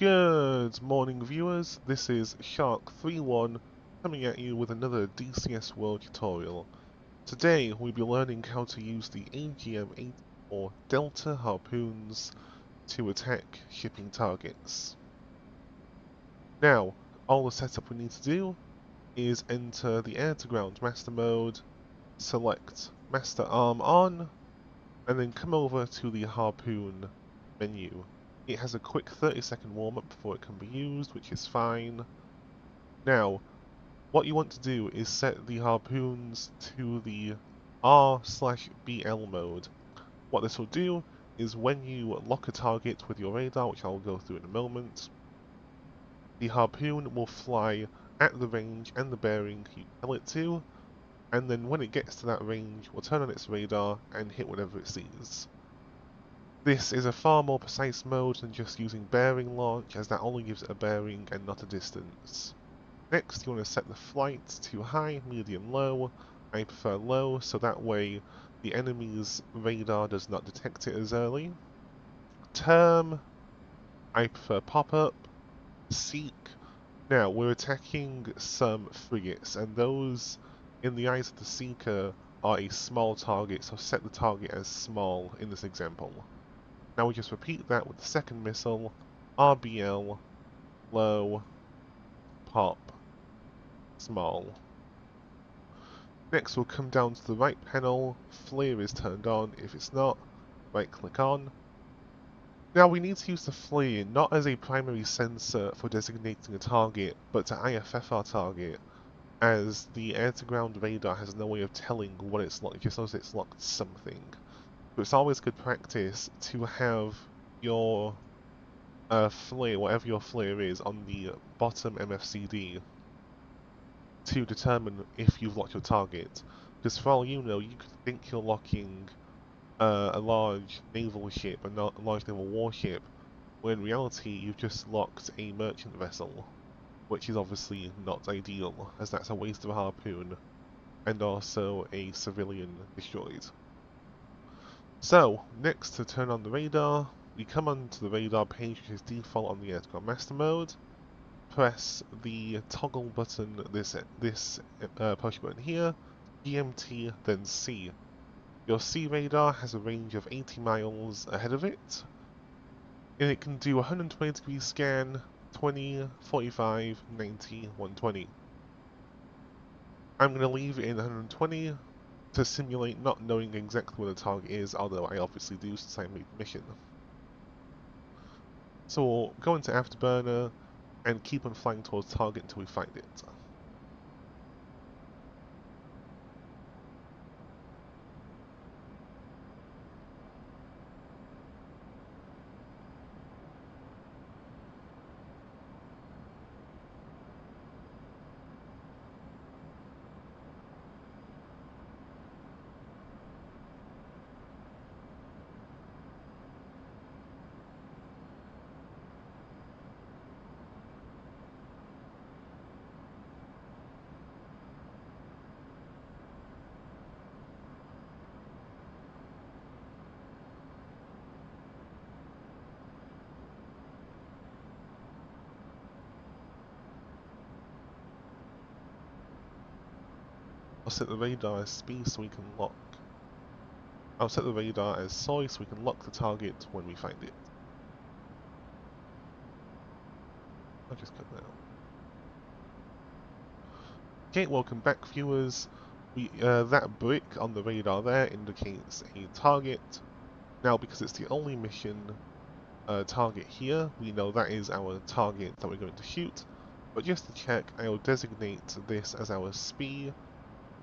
Good morning viewers, this is Shark31 coming at you with another DCS World tutorial. Today we'll be learning how to use the AGM-84 Delta Harpoons to attack shipping targets. Now, all the setup we need to do is enter the air-to-ground master mode, select Master Arm on, and then come over to the Harpoon menu. It has a quick 30-second warm-up before it can be used, which is fine. Now, what you want to do is set the harpoons to the R/BL mode. What this will do is when you lock a target with your radar, which I'll go through in a moment, the harpoon will fly at the range and the bearing you tell it to, and then when it gets to that range, will turn on its radar and hit whatever it sees. This is a far more precise mode than just using bearing launch, as that only gives it a bearing and not a distance. Next, you want to set the flight to high, medium, low. I prefer low, so that way the enemy's radar does not detect it as early. Term, I prefer pop-up. Seek. Now, we're attacking some frigates, and those, in the eyes of the seeker, are a small target, so set the target as small in this example. Now we just repeat that with the second missile, RBL, low, pop, small. Next we'll come down to the right panel, flare is turned on. If it's not, right click on. Now we need to use the flare not as a primary sensor for designating a target, but to IFF our target, as the air-to-ground radar has no way of telling what it's locked, it just knows it's locked something. So it's always good practice to have your flare, whatever your flare is, on the bottom MFCD to determine if you've locked your target. Because for all you know, you could think you're locking a large naval ship, a large naval warship, when in reality you've just locked a merchant vessel, which is obviously not ideal, as that's a waste of a harpoon, and also a civilian destroyed. So, next to turn on the radar, we come onto the radar page, which is default on the air-to-ground master mode. Press the toggle button, this push button here, GMT, then C. Your C radar has a range of 80 miles ahead of it, and it can do 120 degree scan, 20, 45, 90, 120. I'm going to leave it in 120 to simulate not knowing exactly where the target is, although I obviously do since I made the mission. So we'll go into Afterburner and keep on flying towards target until we find it. I'll set the radar as speed so we can lock. I'll set the radar as soy so we can lock the target when we find it. I'll just cut that out. Okay, welcome back viewers. That brick on the radar there indicates a target. Now because it's the only mission target here, we know that is our target that we're going to shoot. But just to check, I will designate this as our SPI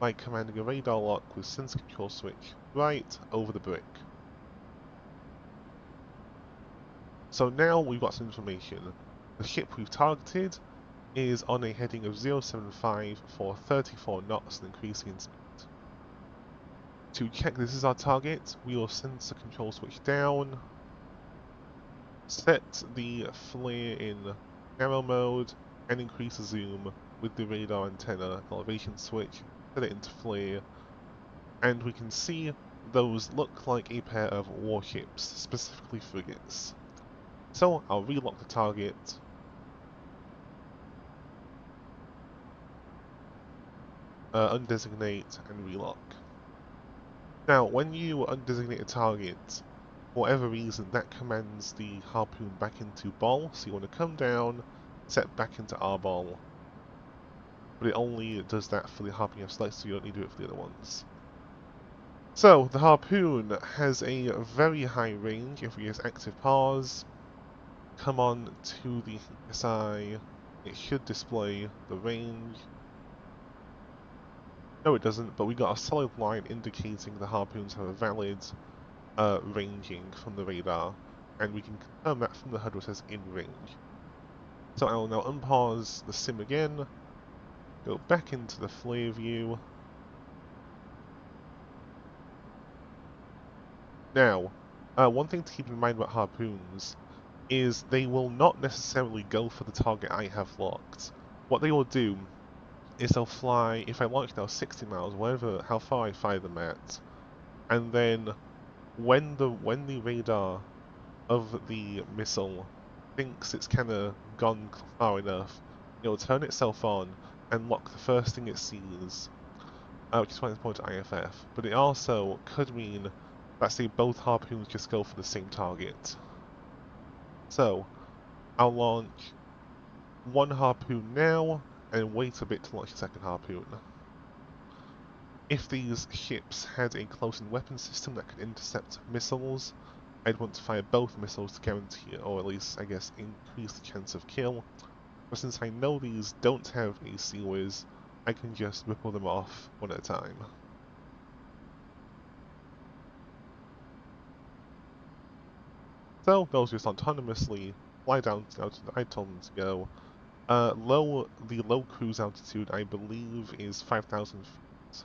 by commanding a radar lock with sensor control switch right over the brick. So now we've got some information. The ship we've targeted is on a heading of 075 for 34 knots and increasing in speed. To check this is our target, we will sensor control switch down, set the flare in narrow mode, and increase the zoom with the radar antenna elevation switch, set it into flare, and we can see those look like a pair of warships, specifically frigates. So I'll relock the target. Undesignate and relock. Now, when you undesignate a target, for whatever reason, that commands the harpoon back into ball. So you want to come down, set back into R ball. But it only does that for the harpoon you have selected, so you don't need to do it for the other ones. So, the harpoon has a very high range if we use active pause. Come on to the HSI, it should display the range. No, it doesn't, but we got a solid line indicating the harpoons have a valid ranging from the radar, and we can confirm that from the HUD where it says in range. So I will now unpause the sim again, go back into the flare view. Now, one thing to keep in mind about harpoons is they will not necessarily go for the target I have locked. What they will do is they'll fly, if I launch now 60 miles, whatever, how far I fire them at, and then when the radar of the missile thinks it's kind of gone far enough, it'll turn itself on and lock the first thing it sees, which is why it's pointed to IFF. But it also could mean that, say, both harpoons just go for the same target. So, I'll launch one harpoon now and wait a bit to launch the second harpoon. If these ships had a close-in weapon system that could intercept missiles, I'd want to fire both missiles to guarantee, or at least, I guess, increase the chance of kill. But since I know these don't have a C-Wiz, I can just ripple them off one at a time. So those just autonomously fly down to I told them to go. The low cruise altitude, I believe, is 5,000 feet.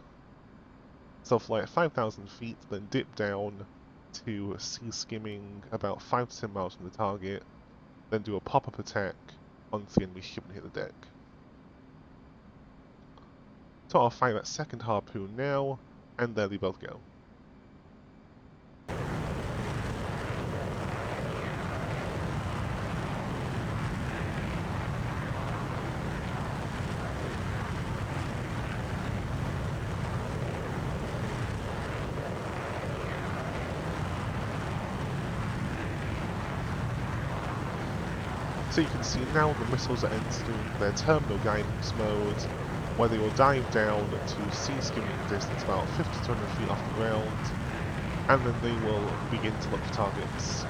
So fly at 5,000 feet, then dip down to sea skimming about 5 to 10 miles from the target, then do a pop-up attack onto the enemy ship and hit the deck. So I'll fire that second harpoon now, and there they both go. So you can see now the missiles are entering their terminal guidance mode, where they will dive down to sea skimming distance about 50 to 200 feet off the ground, and then they will begin to look for targets.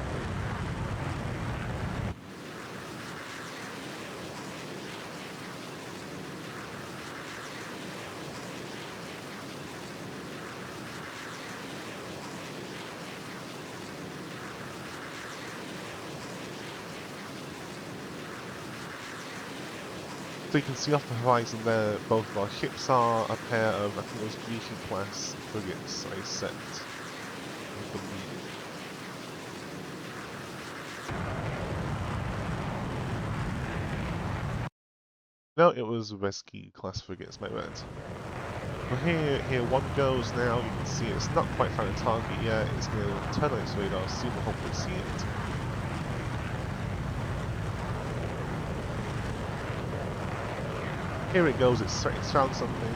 So you can see off the horizon there, both of our ships are a pair of, I think it was Grecian class frigates I set, I believe. No, it was Rescue class frigates, my bad. But here one goes now, you can see it's not quite found a target yet, it's going to turn on its radar, soon we'll hopefully see it. Here it goes, it's found something.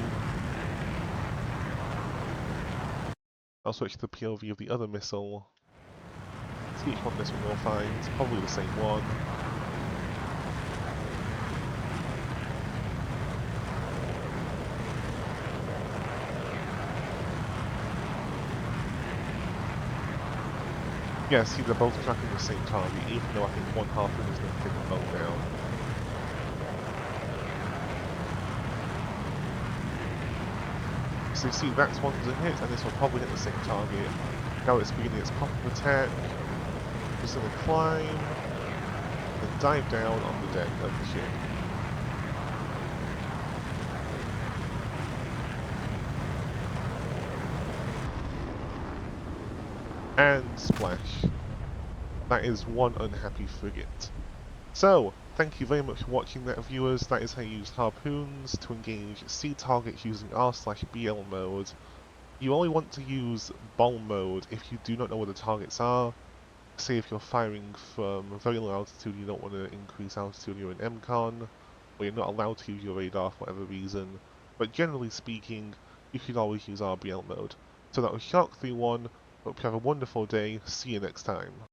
I'll switch to the POV of the other missile. See which one this one will find. It's probably the same one. Yeah, see, they're both tracking the same target, even though I think one Harpoon is going to take them both down. So you see, that's one's a hit, and this will probably hit the same target. Now it's beginning its pop-up attack. It's going to climb, and dive down on the deck of the ship. And splash. That is one unhappy frigate. So, thank you very much for watching that, viewers. That is how you use harpoons to engage sea targets using R/BL mode. You only want to use ball mode if you do not know where the targets are, say if you're firing from a very low altitude, you don't want to increase altitude, you're in MCON, or you're not allowed to use your radar for whatever reason. But generally speaking, you should always use RBL mode. So that was Shark 3-1. Hope you have a wonderful day. See you next time.